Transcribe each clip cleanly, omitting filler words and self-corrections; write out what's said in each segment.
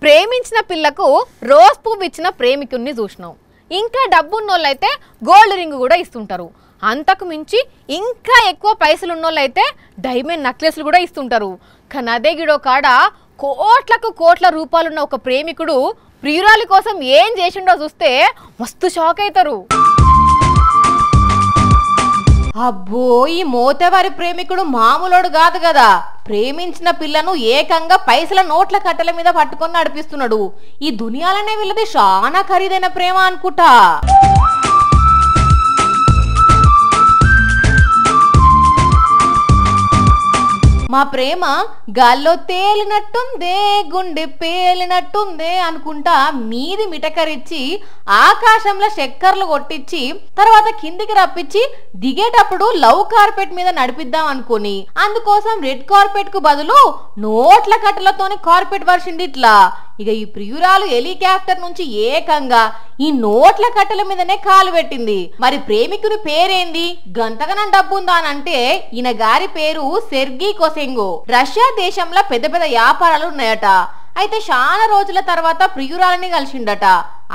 ప్రేమించిన పిల్లకు రోజ్ పువ్వు ఇచ్చిన ప్రేమికుడిని చూసినాం. ఇంకా డబ్బున్నోళ్ళైతే గోల్డ్ రింగ్ కూడా ఇస్తుంటారు. అంతకు మించి ఇంకా ఎక్కువ పైసలు ఉన్నోళ్ళైతే డైమండ్ నెక్లెస్లు కూడా ఇస్తుంటారు. కానీ అదే గిడో కాడ కోట్లకు కోట్ల రూపాయలున్న ఒక ప్రేమికుడు ప్రియురాలి కోసం ఏం చేసిండో చూస్తే మస్తు షాక్ అవుతారు. అబ్బో, ఈ మోతేవారి ప్రేమికుడు మామూలోడు కాదు కదా. ప్రేమించిన పిల్లను ఏకంగా పైసల నోట్ల కట్టెల మీద పట్టుకొని నడిపిస్తున్నాడు. ఈ దునియాలనే వీళ్ళది చాలా ఖరీదైన ప్రేమ అనుకుంటా. మా ప్రేమ గాల్లో తేలినట్టుందే, గుండె పేలినట్టుందే అనుకుంటా మీది మిటకరిచ్చి ఆకాశంలో చక్కర్లు కొట్టించి తర్వాత కిందికి రప్పించి దిగేటప్పుడు లవ్ కార్పెట్ మీద నడిపిద్దాం అనుకుని అందుకోసం రెడ్ కార్పెట్ కు బదులు నోట్ల కట్టలతోని కార్పెట్ వర్షిండి. ఇట్లా ఇక ఈ ప్రియురాలు హెలికాప్టర్ నుంచి ఏకంగా ఈ నోట్ల కట్టెల మీదనే కాలు పెట్టింది. మరి ప్రేమికుని పేరేంది, గంతగనం డబ్బుందా అని అంటే ఈయన గారి పేరు సెర్గీ కొసెంగో. రష్యా దేశంలో పెద్ద పెద్ద వ్యాపారాలు ఉన్నాయట. అయితే చాలా రోజుల తర్వాత ప్రియురాలని కలిసిండట.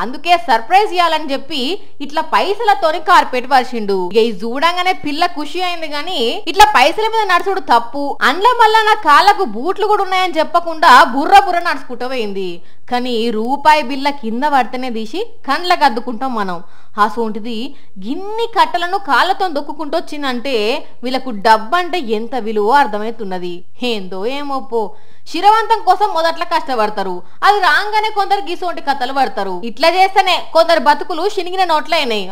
అందుకే సర్ప్రైజ్ ఇవ్వాలని చెప్పి ఇట్లా పైసలతోని కార్పెట్ వర్షిండు. ఇక ఈ చూడంగానే పిల్ల ఖుషి అయింది. గాని ఇట్లా పైసల మీద నడుచుడు తప్పు, అండ్ల మళ్ళా నా కాళ్ళకు బూట్లు కూడా ఉన్నాయని చెప్పకుండా బుర్ర బుర్ర నడుచుకుంటూ పోయింది. కానీ రూపాయి బిల్ల కింద పడితేనే తీసి కండ్లకు అద్దుకుంటాం మనం. అసోంటిది గిన్ని కట్టలను కాళ్ళతో దొక్కుంటూ వచ్చిందంటే వీళ్ళకు డబ్బు అంటే ఎంత విలువ అర్థమవుతున్నది. ఏందో ఏమోపో, శిరవంతం కోసం మొదట్లో కష్టపడతారు, అది రాగానే కొందరు గీసోంటి కథలు పడతారు. ఇట్లా చేస్తేనే కొందరు బతుకులు శినిగిన నోట్లయినాయి.